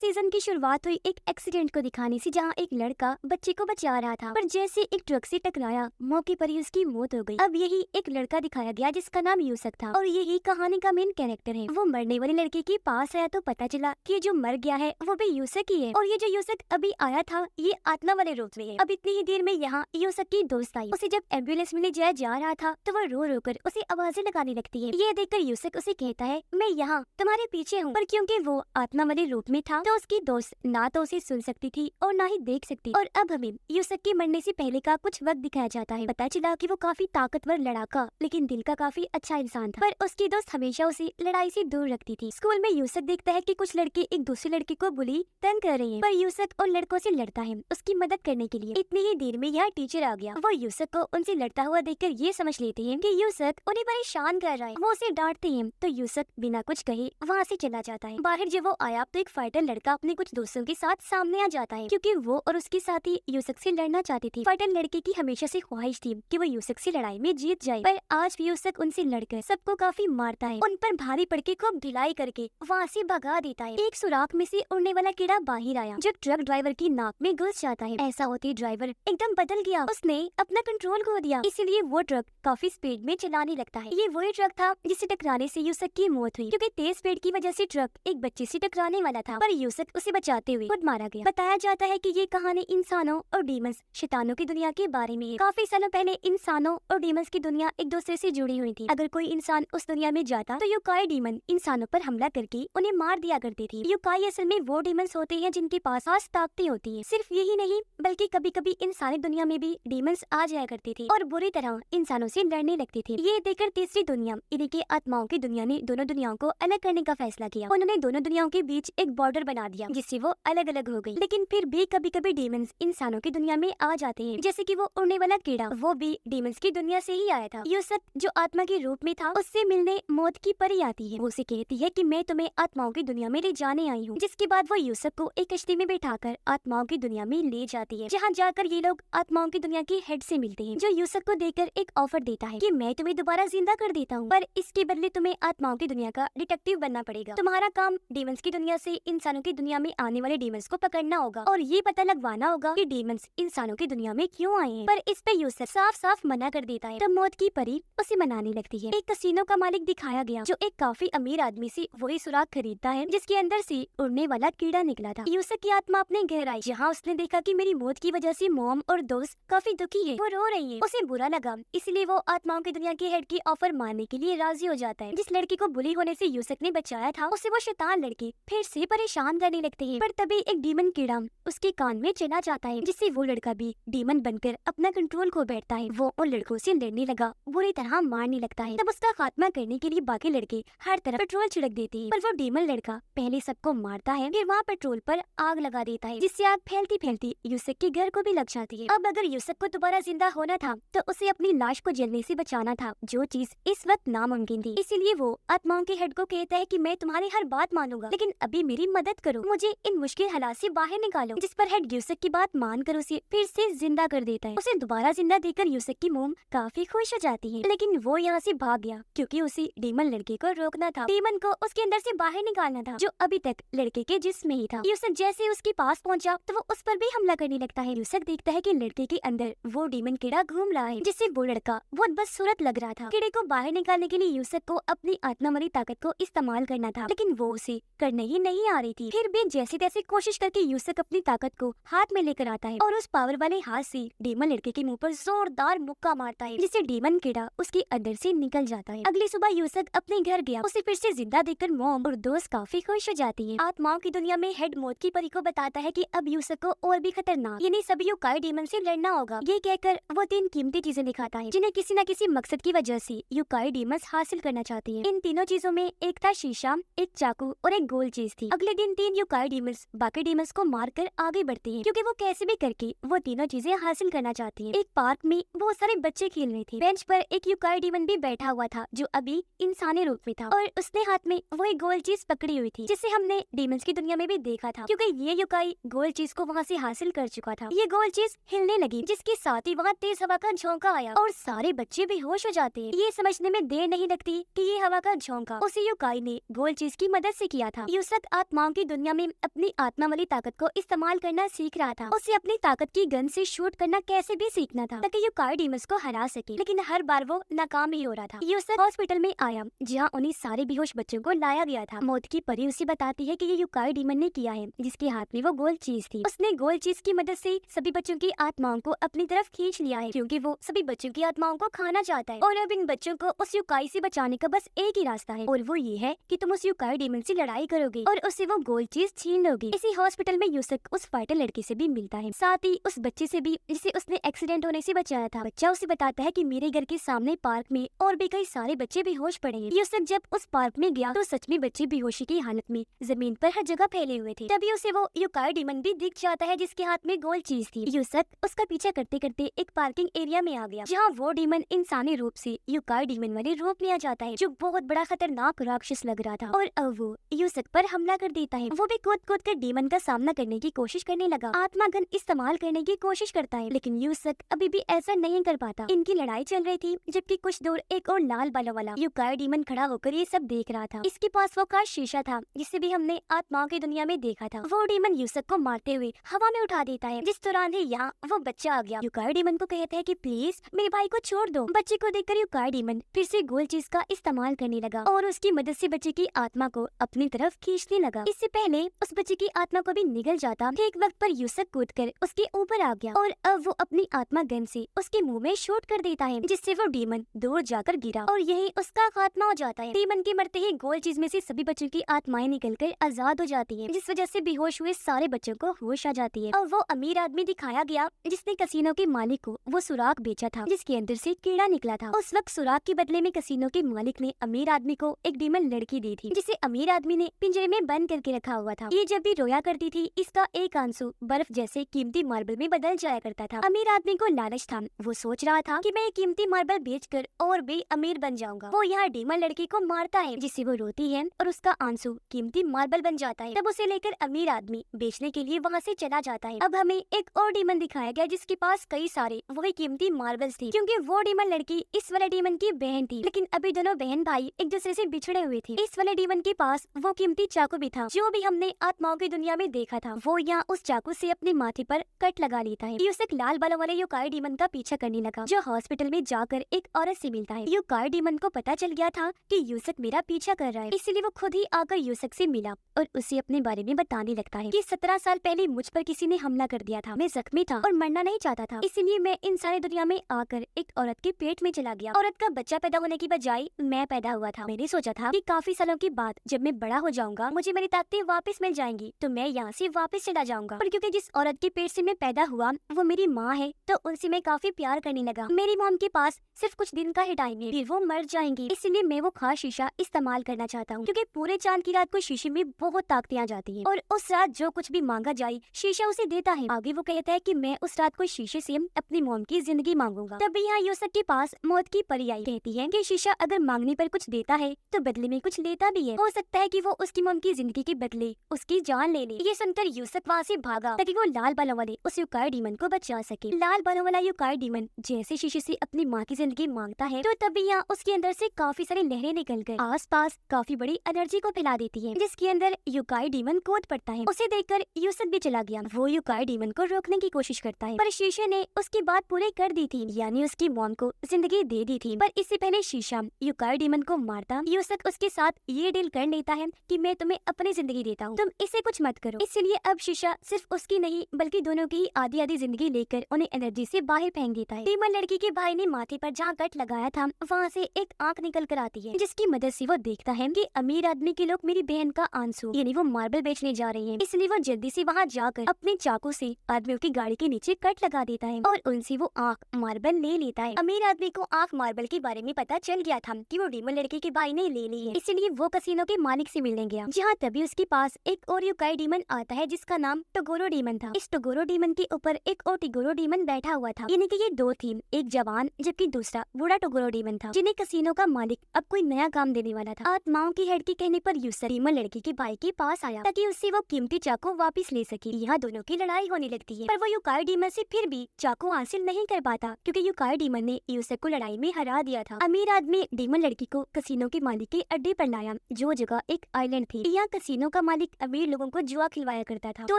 Season की शुरुआत हुई एक एक्सीडेंट को दिखाने से, जहां एक लड़का बच्चे को बचा रहा था, पर जैसे एक ट्रक से टकराया, मौके पर ही उसकी मौत हो गई। अब यही एक लड़का दिखाया गया जिसका नाम यूसुफ था, और यही कहानी का मेन कैरेक्टर है। वो मरने वाले लड़के के पास आया तो पता चला कि जो मर गया है वो भी यूसुफ ही है, और ये जो यूसुफ अभी आया था ये आत्मा वाले रूप में है। अब इतनी ही देर में यहाँ यूसुफ की दोस्त आई। उसे जब एम्बुलेंस में ले जाया जा रहा था तो वो रो रो कर उसे आवाजें लगाने लगती है। ये देखकर यूसुफ उसे कहता है, मैं यहाँ तुम्हारे पीछे हूँ। पर क्योंकि वो आत्मा वाले रूप में था तो उसकी दोस्त ना तो उसे सुन सकती थी और ना ही देख सकती। और अब हमें यूसुफ के मरने से पहले का कुछ वक्त दिखाया जाता है। पता चला कि वो काफी ताकतवर लड़ाका लेकिन दिल का काफी अच्छा इंसान था, पर उसकी दोस्त हमेशा उसे लड़ाई से दूर रखती थी। स्कूल में यूसुफ देखता है कि कुछ लड़के एक दूसरे लड़के को बुली तंग कर रहे हैं, पर यूसुफ उन लड़कों से लड़ता है उसकी मदद करने के लिए। इतनी ही देर में यह टीचर आ गया। वो यूसुफ को उनसे लड़ता हुआ देखकर ये समझ लेते हैं कि यूसुफ उन्हें परेशान कर रहा है। वो उसे डांटते हैं तो यूसुफ बिना कुछ कहे वहाँ से चला जाता है। बाहर जब वो आया तो एक फाइटर लड़का अपने कुछ दोस्तों के साथ सामने आ जाता है, क्योंकि वो और उसकी साथी यूसुफ से लड़ना चाहती थी। फाइटर लड़के की हमेशा से ख्वाहिश थी कि वो यूसुफ से लड़ाई में जीत जाए, पर आज भी यूसुफ उनसे लड़कर सबको काफी मारता है। उन पर भारी पड़ के खूब ढिलाई करके वहाँ से भगा देता है। एक सुराख में से उड़ने वाला कीड़ा बाहर आया जो ट्रक ड्राइवर की नाक में घुस जाता है। ऐसा होते ड्राइवर एकदम बदल गया, उसने अपना कंट्रोल खो दिया, इसीलिए वो ट्रक काफी स्पीड में चलाने लगता है। ये वही ट्रक था जिसे टकराने से यूसुफ की मौत हुई, क्योंकि तेज स्पीड की वजह से ट्रक एक बच्चे से टकराने वाला था, पर यूसुफ उसे बचाते हुए खुद मारा गया। बताया जाता है कि ये कहानी इंसानों और डीमंस शैतानों की दुनिया के बारे में है। काफी सालों पहले इंसानों और डीमंस की दुनिया एक दूसरे से जुड़ी हुई थी। अगर कोई इंसान उस दुनिया में जाता तो युकाई डीमन इंसानों पर हमला करके उन्हें मार दिया करती थी। युकाई असल में वो डीमंस होते हैं जिनके पास खास ताकतें होती हैं। सिर्फ यही नहीं बल्कि कभी कभी इंसानी दुनिया में भी डीमंस आ जाया करती थी और बुरी तरह इंसानों से लड़ने लगती थी। ये देखकर तीसरी दुनिया यानी कि आत्माओं की दुनिया ने दोनों दुनियाओं को अलग करने का फैसला किया। उन्होंने दोनों दुनियाओं के बीच एक बॉर्डर बना दिया जिससे वो अलग अलग हो गई। लेकिन फिर भी कभी कभी डीमंस इंसानों की दुनिया में आ जाते हैं, जैसे कि वो उड़ने वाला कीड़ा, वो भी डीमंस की दुनिया से ही आया था। यूसुफ जो आत्मा के रूप में था उससे मिलने मौत की परी आती है। वो उसे कहती है कि मैं तुम्हें आत्माओं की दुनिया में ले जाने आई हूँ, जिसके बाद वो यूसुफ को एक कश्ती में बैठाकर आत्माओं की दुनिया में ले जाती है, जहाँ जाकर ये लोग आत्माओं की दुनिया के हेड से मिलते हैं, जो यूसुफ को देखकर एक ऑफर देता है कि मैं तुम्हें दोबारा जिंदा कर देता हूँ, पर इसके बदले तुम्हें आत्माओं की दुनिया का डिटेक्टिव बनना पड़ेगा। तुम्हारा काम डीमंस की दुनिया से इंसानों की दुनिया में आने वाले डीमंस को पकड़ना होगा और ये पता लगवाना होगा कि डीमंस इंसानों की दुनिया में क्यों आए हैं। पर इस पे यूसुफ साफ साफ मना कर देता है। तब मौत की परी उसे मनाने लगती है। एक कसीनो का मालिक दिखाया गया जो एक काफी अमीर आदमी से वही सुराग खरीदता है जिसके अंदर से उड़ने वाला कीड़ा निकला था। यूसुफ की आत्मा अपने घर आई, जहाँ उसने देखा कि मेरी मौत की वजह से मॉम और दोस्त काफी दुखी है, वो रो रही है। उसे बुरा लगा, इसलिए वो आत्माओं की दुनिया के हेड की ऑफर मानने के लिए राजी हो जाता है। जिस लड़की को बुली होने से यूसुफ ने बचाया था उसे वो शैतान लड़के फिर से परेशान करने लगते हैं। पर तभी एक डीमन कीड़ा उसके कान में चला जाता है, जिससे वो लड़का भी डीमन बनकर अपना कंट्रोल खो बैठता है। वो उन लड़कों से लड़ने लगा, बुरी तरह मारने लगता है। तब उसका खात्मा करने के लिए बाकी लड़के हर तरफ पेट्रोल छिड़क देते हैं, पर वो डीमन लड़का पहले सबको मारता है, फिर वहाँ पेट्रोल पर आग लगा देता है, जिससे आग फैलती फैलती यूसुफ के घर को भी लग जाती है। अब अगर यूसुफ को दोबारा जिंदा होना था तो उसे अपनी लाश को जलने से बचाना था, जो चीज इस वक्त नामुमकिन थी। इसीलिए वो आत्माओं के हेड को कहता है कि मैं तुम्हारी हर बात मानूंगा, लेकिन अभी मेरी मदद करो, मुझे इन मुश्किल हालात से बाहर निकालो। जिस पर हेड यूसुफ की बात मानकर उसे फिर से जिंदा कर देता है। उसे दोबारा जिंदा देखकर यूसुफ की मोम काफी खुश हो जाती है, लेकिन वो यहाँ से भाग गया क्योंकि उसे डीमन लड़के को रोकना था। डीमन को उसके अंदर से बाहर निकालना था, जो अभी तक लड़के के जिस्म में ही था। यूसुफ जैसे उसके पास पहुंचा तो वो उस पर भी हमला करने लगता है। यूसुफ देखता है कि लड़के के अंदर वो डीमन कीड़ा घूम रहा है, जिससे वो लड़का बहुत बदसूरत लग रहा था। कीड़े को बाहर निकालने के लिए यूसुफ को अपनी आत्मामरी ताकत को इस्तेमाल करना था, लेकिन वो उसे करने ही नहीं आ रही थी। फिर भी जैसे तैसे कोशिश करके यूसुफ अपनी ताकत को हाथ में लेकर आता है और उस पावर वाले हाथ से डीमन लड़के के मुंह पर जोरदार मुक्का मारता है, जिससे डीमन कीड़ा उसके अंदर से निकल जाता है। अगली सुबह यूसुफ अपने घर गया, उसे फिर से जिंदा देखकर मॉम और दोस्त काफी खुश हो जाती है। आत्माओं की दुनिया में हेड मौत की परी को बताता है कि अब यूसुफ को और भी खतरनाक यानी सभी युकाई डीमन से लड़ना होगा। ये कहकर वो 3 कीमती चीजें दिखाता है जिन्हें किसी न किसी मकसद की वजह से युकाई डीमंस हासिल करना चाहती हैं। इन तीनों चीजों में एक था शीशा, एक चाकू और एक गोल चीज थी। अगले दिन 3 युकाई डीमंस बाकी डीमंस को मारकर आगे बढ़ते हैं, क्योंकि वो कैसे भी करके वो तीनों चीजें हासिल करना चाहती हैं। एक पार्क में बहुत सारे बच्चे खेल रहे थे। बेंच पर एक युकाई डीमन भी बैठा हुआ था जो अभी इंसानी रूप में था, और उसने हाथ में वो एक गोल चीज पकड़ी हुई थी, जिसे हमने डीमंस की दुनिया में भी देखा था, क्योंकि ये युकाई गोल चीज को वहाँ से हासिल कर चुका था। ये गोल चीज हिलने लगी, जिसके साथ ही वहाँ तेज हवा का झोंका आया और सारे बच्चे बेहोश हो जाते हैं। ये समझने में देर नहीं लगती कि ये हवा का झोंका उसी युकाई ने गोल चीज की मदद से किया था। यूसुफ आत्माओं की दुनिया में अपनी आत्मा वाली ताकत को इस्तेमाल करना सीख रहा था। उसे अपनी ताकत की गन से शूट करना कैसे भी सीखना था ताकि यूकाई डीमंस को हरा सके, लेकिन हर बार वो नाकाम ही हो रहा था। यूसक हॉस्पिटल में आया जहाँ उन्हीं सारे बेहोश बच्चों को लाया गया था। मौत की परी उसे बताती है कि ये यूकाई डीमन ने किया है, जिसके हाथ में वो गोल चीज थी। उसने गोल चीज की मदद से सभी बच्चों की आत्माओं को अपनी तरफ खींच लिया है, क्योंकि वो सभी बच्चों की आत्माओं को खाना चाहता है। और अब इन बच्चों को उस यूकाई से बचाने का बस एक ही रास्ता है, और वो ये है कि तुम उस यूकाई डीमन से लड़ाई करोगे और उससे वो गोल चीज छीन लोगे। इसी हॉस्पिटल में यूसक उस फाइटर लड़के से भी मिलता है, साथ ही उस बच्चे से भी जिसे उसने एक्सीडेंट होने से बचाया था। बच्चा उसे बताता है कि मेरे घर के सामने पार्क में और भी कई सारे बच्चे बेहोश पड़े हैं। यूसक जब उस पार्क में गया तो सच में बच्चे बेहोशी की हालत में जमीन पर हर जगह फैले हुए थे। तभी उसे वो यूकाई डीमन भी दिख जाता है, जिसके हाथ में गोल चीज थी। यूसक उसका पीछा करते करते एक पार्किंग एरिया में आ गया, जहाँ वो डीमन इंसानी रूप से यूकाई डीमन वाले रूप में आ जाता है, जो बहुत बड़ा खतरनाक राक्षस लग रहा था। और अब वो यूसक पर हमला कर देता है। वो भी कूद कूद कर डीमन का सामना करने की कोशिश करने लगा, आत्मा गन इस्तेमाल करने की कोशिश करता है, लेकिन यूसक अभी भी ऐसा नहीं कर पाता। इनकी लड़ाई चल रही थी, जबकि कुछ दूर एक और लाल बालों वाला यूकाई डीमन खड़ा होकर ये सब देख रहा था। इसके पास वो कांच शीशा था, जिसे भी हमने आत्माओं की दुनिया में देखा था। वो डीमन यूसक को मारते हुए हवा में उठा देता है। जिस दौरान ही यहाँ वो बच्चा आ गया। यूकाई डीमन को कहता है कि प्लीज मेरे भाई को छोड़ दो। बच्चे को देखकर यूकाई डीमन फिर से गोल चीज का इस्तेमाल करने लगा और उसकी मदद से बच्चे की आत्मा को अपनी तरफ खींचने लगा। इससे पहले उस बच्चे की आत्मा को भी निगल जाता, एक वक्त पर यूसक कूदकर उसके ऊपर आ गया और अब वो अपनी आत्मा गन से उसके मुंह में शूट कर देता है, जिससे वो डीमन दूर जाकर गिरा और यही उसका खात्मा हो जाता है। डीमन के मरते ही गोल चीज में से सभी बच्चों की आत्माएं निकलकर आजाद हो जाती हैं, जिस वजह से बेहोश हुए सारे बच्चों को होश आ जाती है। और वो अमीर आदमी दिखाया गया जिसने कसीनो के मालिक को वो सुराख बेचा था, जिसके अंदर से कीड़ा निकला था। उस वक्त सुराख के बदले में कसीनो के मालिक ने अमीर आदमी को एक डीमन लड़की दी थी, जिसे अमीर आदमी ने पिंजरे में बंद करके रखा हुआ था। ये जब भी रोया करती थी, इसका एक आंसू बर्फ जैसे कीमती मार्बल में बदल जाया करता था। अमीर आदमी को लालच था, वो सोच रहा था कि मैं कीमती मार्बल बेचकर और भी अमीर बन जाऊंगा। वो यहाँ डीमन लड़की को मारता है, जिससे वो रोती है और उसका आंसू कीमती मार्बल बन जाता है। तब उसे लेकर अमीर आदमी बेचने के लिए वहाँ से चला जाता है। अब हमें एक और डीमन दिखाया गया, जिसके पास कई सारे वही कीमती मार्बल्स थी, क्योंकि वो डीमन लड़की इस वाले डीमन की बहन थी। लेकिन अभी दोनों बहन भाई एक दूसरे से बिछड़े हुए थे। इस वाले डीमन के पास वो कीमती चाकू भी था, जो भी हमने आत्माओं की दुनिया में देखा था। वो यहाँ उस चाकू से अपने माथे पर कट लगा लेता है। यूसक लाल बालों वाले यूकाई डीमन का पीछा करने लगा, जो हॉस्पिटल में जाकर एक औरत से मिलता है। यूकाई डीमन को पता चल गया था कि यूसक मेरा पीछा कर रहा है, इसलिए वो खुद ही आकर यूसक से मिला और उसे अपने बारे में बताने लगता है कि 17 साल पहले मुझ पर किसी ने हमला कर दिया था। मैं जख्मी था और मरना नहीं चाहता था, इसीलिए मैं इंसानी दुनिया में आकर एक औरत के पेट में चला गया। औरत का बच्चा पैदा होने की बजाय मैं पैदा हुआ था। मैंने सोचा था कि काफी सालों के बाद जब मैं बड़ा हो जाऊंगा, मुझे मेरी ताकतें वापस मिल जाएंगी, तो मैं यहाँ से वापस चला जाऊंगा। पर क्योंकि जिस औरत के पेट से मैं पैदा हुआ वो मेरी माँ है, तो उनसे मैं काफी प्यार करने लगा। मेरी मॉम के पास सिर्फ कुछ दिन का ही टाइम है, फिर वो मर जाएंगी, इसलिए मैं वो खास शीशा इस्तेमाल करना चाहता हूँ, क्योंकि पूरे चांद की रात को शीशे में बहुत ताकतें आ जाती हैं और उस रात जो कुछ भी मांगा जाए शीशा उसे देता है। आगे वो कहता है कि मैं उस रात को शीशे से अपनी मॉम की जिंदगी मांगूंगा। तब यहाँ यूसक के पास मौत की परी आई, कहती है कि शीशा अगर मांगने पर कुछ देता है तो बदले में कुछ लेता भी है। हो सकता है कि वो उसकी मॉम की जिंदगी के बदले उसकी जान ले ले। ये सुनकर यूसक वहाँ से भागा ताकि वो लाल बालों वाले उस यूकाई डीमन को बचा सके। लाल बालों वाला यूकाई डीमन जैसे शीशे से अपनी माँ की जिंदगी मांगता है, तो तभी यहाँ उसके अंदर से काफी सारी लहरें निकल कर आसपास काफी बड़ी एनर्जी को फैला देती है, जिसके अंदर यूकाई डीमन कूद पड़ता है। उसे देखकर यूसक भी चला गया। वो यूकाई डीमन को रोकने की कोशिश करता है, पर शीशे ने उसकी बात पूरी कर दी थी, यानी उसकी मॉम को जिंदगी दे दी थी। पर इससे पहले शीशा यूकाई डीमन को मारता, यूसक उसके साथ ये डील कर लेता है कि मैं तुम्हें अपनी जिंदगी देता हूँ, तुम इसे कुछ मत करो। इसलिए अब शीशा सिर्फ उसकी नहीं बल्कि दोनों की आधी आधी जिंदगी लेकर उन्हें एनर्जी से बाहर फेंक देता है। डीमन लड़की के भाई ने माथे पर जहाँ कट लगाया था वहाँ से एक आंख निकल कर आती है, जिसकी मदद से वो देखता है कि अमीर आदमी के लोग मेरी बहन का आंसू यानी वो मार्बल बेचने जा रहे हैं। इसलिए वो जल्दी से वहाँ जाकर अपने चाकू से आदमियों की गाड़ी के नीचे कट लगा देता है और उनसे वो आंख मार्बल ले लेता है। अमीर आदमी को आंख मार्बल के बारे में पता चल गया था कि वो डीमन लड़के के भाई ने ले ली है, इसलिए वो कसीनो के मालिक से मिलने गया, जहाँ तभी उसके पास एक और यूकाई डीमन आता है जिसका नाम टोगोरो डीमन था। इस टोगोरो डीमन के ऊपर एक और टिगोरो डीमन बैठा हुआ था, यानी कि ये दो थी, एक जवान जबकि दूसरा बूढ़ा टोगोरो डीमन था, जिन्हें कसीनो का मालिक अब कोई नया काम देने वाला था। आत्माओं की हेड के कहने पर यूसक डीमन लड़की के भाई के पास आया ताकि उससे वो कीमती चाकू वापस ले सके। यहाँ दोनों की लड़ाई होने लगती है, पर वो यूकाई डीमन से फिर भी चाकू हासिल नहीं कर पाता, क्योंकि यूकाई डीमन ने यूसक को लड़ाई में हरा दिया था। अमीर आदमी डीमन लड़की को कसीनो के मालिक के अड्डे पर लाया, जो जगह एक आइलैंड थी। यहाँ कसीनो का मालिक अमीर लोगों को जुआ खिलवाया करता था। तो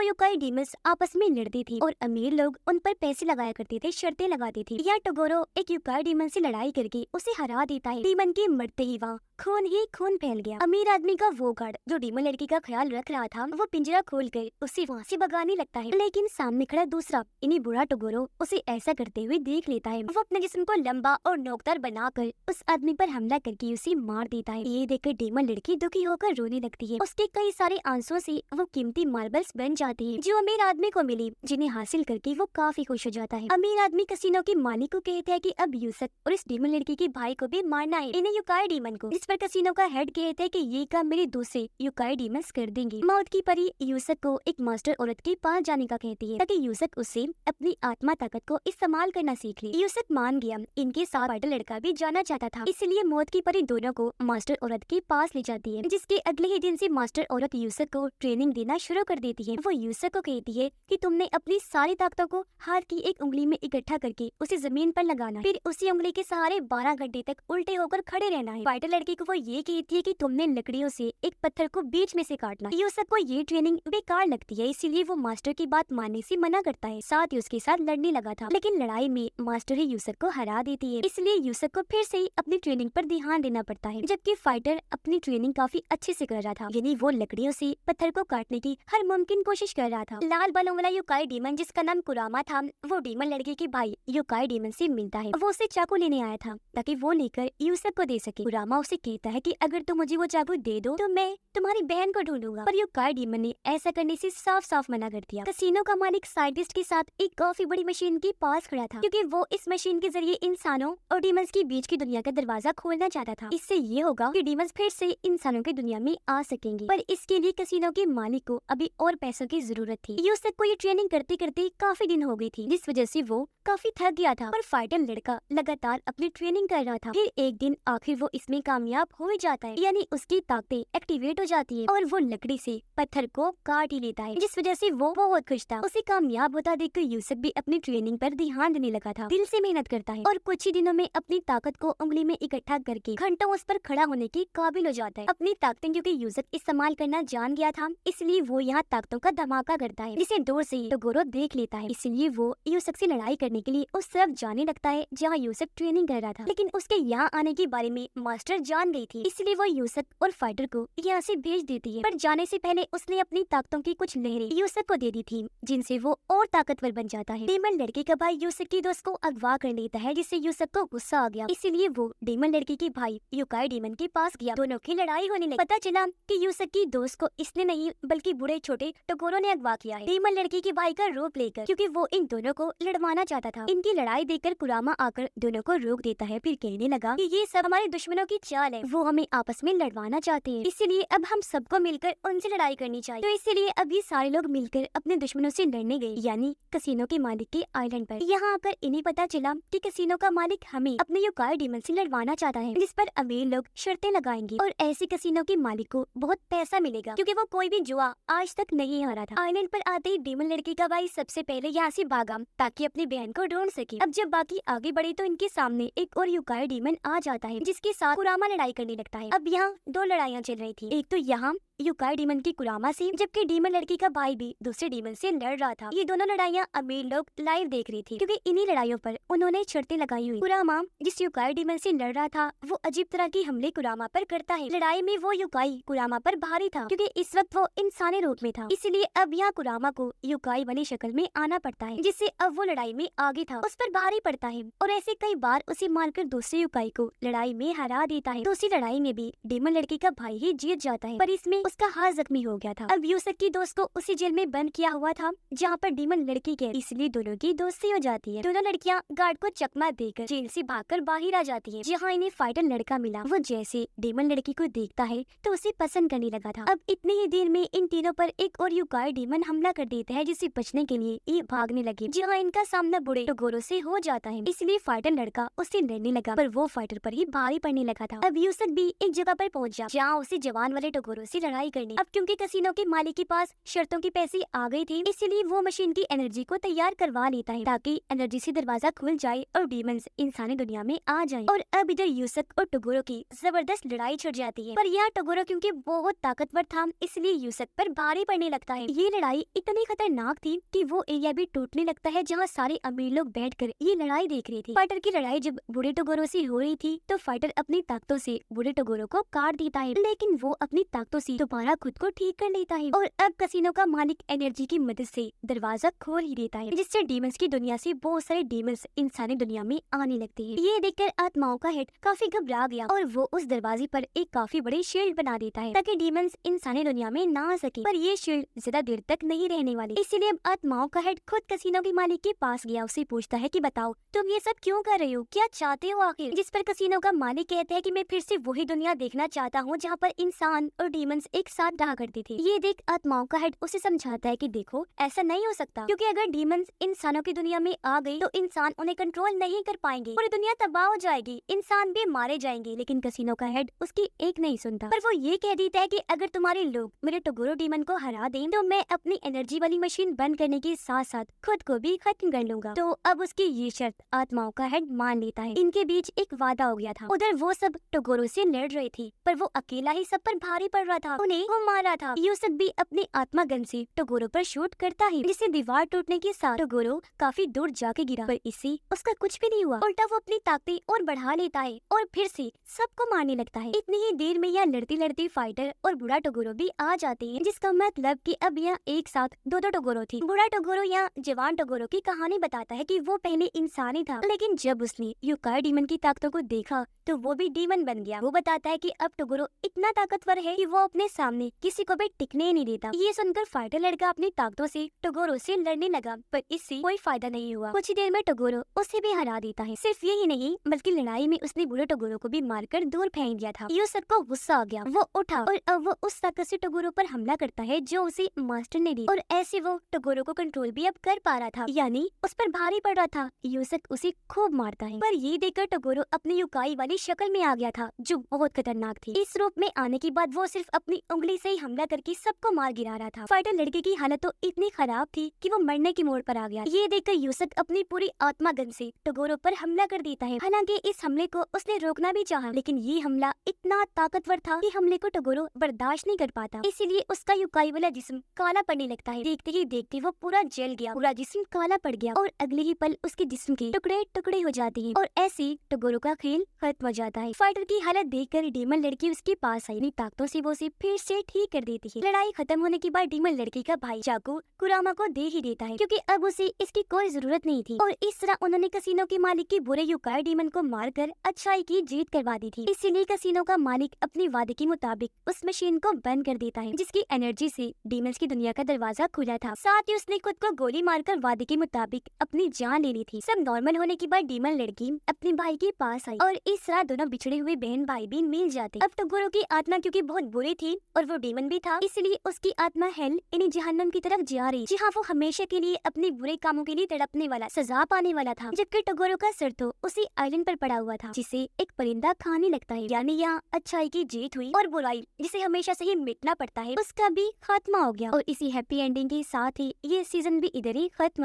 युकाई डीमंस आपस में लड़ती थी और अमीर लोग उन पर पैसे लगाया करते थे, शर्तें लगाती थी। यहाँ टोगोरो एक युकाई डीमन से लड़ाई करके उसे हरा देता है। डीमन के मरते ही वहाँ खून ही खून फैल गया। अमीर आदमी का वो गार्ड जो डीमन लड़की का ख्याल रख रहा था, वो पिंजरा खोलकर उसे वहाँ से भगाने लगता है, लेकिन सामने खड़ा दूसरा इन्हीं बुरा टोगोरो उसे ऐसा करते हुए देख लेता है। वो अपने जिस्म को लंबा और नोकदार बनाकर उस आदमी पर हमला करके उसे मार देता है। ये देखकर डीमन लड़की दुखी होकर रोने लगती है। उसके कई सारे आंसुओं से वो कीमती मार्बल्स बन जाती है जो अमीर आदमी को मिली, जिन्हें हासिल करके वो काफी खुश हो जाता है। अमीर आदमी कसिनो के मालिक को कहता है कि अब यूसुफ और इस डीमन लड़की के भाई को भी मारना है, इन्हें युकाई डीमन को। इस पर कसिनो का हेड कहता है कि ये काम मेरे दूसरे युकाई डीमंस कर देंगे। मौत की परी यूसुफ को एक मास्टर औरत के पास जाने का कहती है ताकि यूसुफ उससे अपनी आत्मा ताकत को इस्तेमाल करना सीख ले। यूसुफ मान गया। इनके साथ फाइटर लड़का भी जाना चाहता था, इसलिए मौत की परी दोनों को मास्टर औरत के पास ले जाती है, जिसके अगले ही दिन से मास्टर औरत यूसुफ को ट्रेनिंग देना शुरू कर देती है। वो यूसुफ को कहती है कि तुमने अपनी सारी ताकतों को हाथ की एक उंगली में इकट्ठा करके उसे जमीन पर लगाना, फिर उसी उंगली के सहारे 12 घंटे तक उल्टे होकर खड़े रहना है। फाइटर लड़की को वो ये कहती है कि तुमने लकड़ियों से एक पत्थर को बीच में से काटना। यूसुफ को ये ट्रेनिंग बेकार लगती है, इसीलिए वो मास्टर की बात मानने से मना करता है। साथ ही उसके साथ लड़ने लगा था, लेकिन लड़ाई में मास्टर ही यूसुफ को हरा देती है, इसलिए यूसुफ को फिर से अपनी ट्रेनिंग पर ध्यान देना पड़ता है। जबकि फाइटर अपनी ट्रेनिंग काफी अच्छे से कर रहा था, यानी वो लकड़ियों से पत्थर को काटने की हर मुमकिन कोशिश कर रहा था। लाल बालों वाला युकाई डीमन जिसका नाम कुरामा था, वो डीमन लड़के के भाई युकाई डीमन से मिलता है। वो उसे चाकू लेने आया था ताकि वो लेकर यूसुफ को दे सके। कुरामा उसे कहता है कि अगर तुम मुझे वो चाकू दे दो तो मैं तुम्हारी बहन को ढूंढूंगा, पर युकाई डीमन ने ऐसा करने से साफ साफ मना कर दिया। कसिनो का मालिक साइंटिस्ट के साथ एक काफी बड़ी मशीन के पास खड़ा था, क्योंकि वो इस मशीन के जरिए इंसानों और डीमंस के बीच की दुनिया का दरवाजा खोलना चाहता था। इससे ये होगा कि डीमंस फिर से इंसानों की दुनिया में आ सकेंगे, पर इसके लिए कसिनो के मालिक को अभी और पैसों की जरूरत थी। यूसुफ को ये ट्रेनिंग करते करते काफी दिन हो गई थी, जिस वजह से वो काफी थक गया था, पर फाइटर लड़का लगातार अपनी ट्रेनिंग कर रहा था। फिर एक दिन आखिर वो इसमें कामयाब हो जाता है, यानी उसकी ताकतें एक्टिवेट हो जाती है और वो लकड़ी से पत्थर को काट ही लेता है, जिस वजह से वो बहुत खुश था। उसे कामयाब होता देखकर यूसुफ भी अपनी ट्रेनिंग पर ध्यान देने लगा था, दिल से मेहनत करता है और कुछ ही दिनों में अपनी ताकत को उंगली में इकट्ठा करके घंटों उस पर खड़ा होने के काबिल हो जाता है। अपनी ताकतें क्योंकि यूसुफ इस्तेमाल करना जान गया था, इसलिए वो यहाँ ताकतों का धमाका करता है, जिसे दूर से ही टोगोरो देख लेता है। इसलिए वो यूसुफ से लड़ाई करने के लिए उस तरफ जाने लगता है जहाँ यूसुफ ट्रेनिंग कर रहा था, लेकिन उसके यहाँ आने के बारे में मास्टर जान गई थी, इसलिए वो यूसुफ और फाइटर को यहाँ से भेज देती है। पर जाने से पहले उसने अपनी ताकतों की कुछ लहरें यूसुफ को दे दी थी, जिनसे वो और ताकतवर बन जाता है। डीमन लड़के का भाई यूसुफ की दोस्त को अगवा कर लेता है, जिससे यूसुफ को गुस्सा आ गया, इसीलिए वो डीमन लड़की के भाई युकाई डीमन के पास गया। दोनों की लड़ाई होने लगी। पता चला कि यूसुफ की दोस्त को इसने नहीं बल्कि बूढ़े छोटे टोगोरो ने अगवा किया है, डीमन लड़की के भाई का रूप लेकर, क्योंकि वो इन दोनों को लड़वाना चाहता था। इनकी लड़ाई देखकर कुरामा आकर दोनों को रोक देता है, फिर कहने लगा कि ये सब हमारे दुश्मनों की चाल है, वो हमें आपस में लड़वाना चाहते हैं, इसीलिए अब हम सबको मिलकर उनसे लड़ाई करनी चाहिए। तो इसीलिए अभी सारे लोग मिलकर अपने दुश्मनों से लड़ने गए, यानी कसिनो के मालिक के आइलैंड पर। यहाँ आकर इन्हें पता चला कि कसिनो का मालिक हमें अपने युकाई डीमन से लड़वाना चाहता है, जिस पर अमीर लोग शर्तें लगाएंगे और ऐसे कसिनो के मालिक को बहुत पैसा मिलेगा, क्योंकि वो कोई भी जुआ आज तक नहीं हारा था। आइलैंड पर आते ही डीमन लड़की का भाई सबसे पहले यहाँ से भागा ताकि अपनी बहन को ढूंढ सके। अब जब बाकी आगे बढ़े तो इनके सामने एक और युकाई डीमन आ जाता है, जिसके साथ कुरामा लड़ाई करने लगता है। अब यहाँ दो लड़ाइयाँ चल रही थी, एक तो यहाँ युकाई डीमन की कुरामा से, जबकि डीमन लड़की का भाई भी दूसरे डीमन से लड़ रहा था। ये दोनों लड़ाइयाँ अमीर लोग लाइव देख रही थी, क्योंकि इन्हीं लड़ाइयों पर उन्होंने शर्तें लगाई हुई। कुरामा जिस युकाई डीमन से लड़ रहा था, वो अजीब तरह की हमले कुरामा पर करता है। लड़ाई में वो युकाई कुरामा पर भारी था, क्योंकि इस वक्त वो इंसानी रूप में था, इसलिए अब यहाँ कुरामा को युकाई वाली शक्ल में आना पड़ता है, जिससे अब वो लड़ाई में आगे था, उस पर भारी पड़ता है और ऐसे कई बार उसे मारकर दूसरे युकाई को लड़ाई में हरा देता है। दूसरी लड़ाई में भी डीमन लड़की का भाई ही जीत जाता है, पर इसमें उसका हाथ जख्मी हो गया था। अब यूसुफ की दोस्त को उसी जेल में बंद किया हुआ था जहाँ पर डीमन लड़की के, इसलिए दोनों की दोस्ती हो जाती है। दोनों लड़कियाँ गार्ड को चकमा देकर जेल से भागकर बाहर आ जाती है। जहाँ इन्हें फाइटर लड़का मिला, वो जैसे डीमन लड़की को देखता है तो उसे पसंद करने लगा था। अब इतने ही देर में इन तीनों पर एक और युकाई डीमन हमला कर देता है, जिससे बचने के लिए ये भागने लगे। जहाँ इनका सामना बूढ़े टोगोरो से हो जाता है, इसलिए फाइटर लड़का उससे लड़ने लगा, पर वो फाइटर पर ही भारी पड़ने लगा था। अब यूसुफ भी एक जगह पर पहुँच जा जहाँ उसे जवान वाले टोगोरो से लड़ाई लड़ाई करने। अब क्योंकि कसिनो के मालिक के पास शर्तों की पैसे आ गई थी, इसीलिए वो मशीन की एनर्जी को तैयार करवा लेता है ताकि एनर्जी से दरवाजा खुल जाए और डीमंस इंसानी दुनिया में आ जाएं। और अब इधर यूसक और टोगोरो की जबरदस्त लड़ाई छिड़ जाती है, पर यहाँ टोगोरो क्योंकि बहुत ताकतवर था इसलिए यूसक पर भारी पड़ने लगता है। ये लड़ाई इतनी खतरनाक थी कि वो एरिया भी टूटने लगता है जहाँ सारे अमीर लोग बैठकर ये लड़ाई देख रहे थे। फाइटर की लड़ाई जब बूढ़े टोगोरो से हो रही थी तो फाइटर अपनी ताकतों से बूढ़े टोगोरो को काट देता है, लेकिन वो अपनी ताकतों से दोबारा खुद को ठीक कर लेता है। और अब कसिनो का मालिक एनर्जी की मदद से दरवाजा खोल ही देता है, जिससे डीमंस की दुनिया से बहुत सारे डीमंस इंसानी दुनिया में आने लगते हैं। ये देखकर आत्माओं का हेड काफी घबरा गया और वो उस दरवाजे पर एक काफी बड़ी शील्ड बना देता है ताकि डीमंस इंसानी दुनिया में ना आ सके। पर ये शील्ड ज्यादा देर तक नहीं रहने वाली, इसीलिए अब आत्माओं का हेड खुद कसिनो के मालिक के पास गया। उसे पूछता है कि बताओ तुम ये सब क्यों कर रहे हो, क्या चाहते हो आखिर? जिस पर कसिनो का मालिक कहता है कि मैं फिर से वही दुनिया देखना चाहता हूँ जहाँ पर इंसान और डीमंस एक साथ रहा करते थे। ये देख आत्माओं का हेड उसे समझाता है कि देखो ऐसा नहीं हो सकता, क्योंकि अगर डीमंस इंसानों की दुनिया में आ गई तो इंसान उन्हें कंट्रोल नहीं कर पाएंगे, पूरी दुनिया तबाह हो जाएगी, इंसान भी मारे जाएंगे। लेकिन कसिनो का हेड उसकी एक नहीं सुनता, पर वो ये कह देता है कि अगर तुम्हारे लोग मेरे टोगोरो डीमन को हरा दें तो मैं अपनी एनर्जी वाली मशीन बंद करने के साथ साथ खुद को भी खत्म कर लूंगा। तो अब उसकी ये शर्त आत्माओं का हेड मान लेता है। इनके बीच एक वादा हो गया था। उधर वो सब टोगोरो से लड़ रहे थे, पर वो अकेला ही सब पर भारी पड़ रहा था, उन्हें वो मार रहा था। यूसुफ भी अपने आत्मा गन से टोगोरो पर शूट करता है, जिससे दीवार टूटने के साथ टोगोरो काफी दूर जाके गिरा, पर इससे उसका कुछ भी नहीं हुआ। उल्टा वो अपनी ताकतें और बढ़ा लेता है और फिर से सबको मारने लगता है। इतनी ही देर में यहाँ लड़ती लड़ती फाइटर और बूढ़ा टोगोरो भी आ जाते हैं, जिसका मतलब कि अब यहाँ एक साथ दो दो टोगोरो थी। बूढ़ा टोगोरो यहाँ जवान टोगोरो की कहानी बताता है कि वो पहले इंसान ही था, लेकिन जब उसने यूकाई डीमन की ताकतों को देखा तो वो भी डीमन बन गया। वो बताता है कि अब टोगोरो इतना ताकतवर है कि वो अपने सामने किसी को भी टिकने नहीं देता। ये सुनकर फाइटर लड़का अपनी ताकतों से टोगोरो से लड़ने लगा, पर इससे कोई फायदा नहीं हुआ। कुछ ही देर में टोगोरो उसे भी हरा देता है। सिर्फ यही नहीं बल्कि लड़ाई में उसने बूढ़े टोगोरो को भी मारकर दूर फेंक दिया था। यूसुफ को गुस्सा आ गया, वो उठा और अब वो उस ताकत से टोगोरो पर हमला करता है जो उसे मास्टर ने दी, और ऐसे वो टोगोरो को कंट्रोल भी अब कर पा रहा था, यानी उस पर भारी पड़ रहा था। यूसुफ उसे खूब मारता है, पर ये देखकर टोगोरो अपनी युकाई वाली शक्ल में आ गया था जो बहुत खतरनाक थी। इस रूप में आने के बाद वो सिर्फ अपनी उंगली से ही हमला करके सबको मार गिरा रहा था। फाइटर लड़के की हालत तो इतनी खराब थी कि वो मरने की मोड़ पर आ गया। ये देखकर यूसुफ अपनी पूरी आत्मा गन से टोगोरो पर हमला कर देता है। हालांकि इस हमले को उसने रोकना भी चाहा, लेकिन ये हमला इतना ताकतवर था कि हमले को टोगोरो बर्दाश्त नहीं कर पाता, इसीलिए उसका युकाई वाला जिस्म काला पड़ने लगता है। देखते ही देखते वो पूरा जल गया, पूरा जिस्म काला पड़ गया और अगले ही पल उसके जिस्म के टुकड़े टुकड़े हो जाते हैं और ऐसे टोगोरो का खेल खत्म हो जाता है। फाइटर की हालत देखकर डीमन लड़की उसके पास आई, अपनी ताकतों से वो उसे फिर से ठीक कर देती है। लड़ाई खत्म होने के बाद डीमन लड़की का भाई चाकू कुरामा को दे ही देता है, क्योंकि अब उसे इसकी कोई जरूरत नहीं थी, और इस तरह उन्होंने कसिनो के मालिक के बुरे युकाई डीमन को मारकर अच्छाई की जीत करवा दी थी। इसीलिए कसिनो का मालिक अपने वादे के मुताबिक उस मशीन को बंद कर देता है, जिसकी एनर्जी से डीमंस की दुनिया का दरवाजा खुला था। साथ ही उसने खुद को गोली मारकर वादे के मुताबिक अपनी जान ले ली थी। सब नॉर्मल होने के बाद डीमन लड़की अपने भाई के पास आई और इस तरह दोनों बिछड़े हुए बहन भाई भी मिल जाते। अब टोगोरो की आत्मा क्योंकि बहुत बुरी थी और वो डीमन भी था, इसलिए उसकी आत्मा हेल यानी जहन्नम की तरफ जा रही, जहाँ वो हमेशा के लिए अपने बुरे कामों के लिए तड़पने वाला, सजा पाने वाला था। जबकि टोगोरो का सिर तो उसी आइलैंड पर पड़ा हुआ था जिसे एक परिंदा खाने लगता है, यानी यहाँ अच्छाई की जीत हुई और बुराई जिसे हमेशा से ही मिटना पड़ता है उसका भी खात्मा हो गया। और इसी हैप्पी एंडिंग के साथ ही ये सीजन भी इधर ही खत्म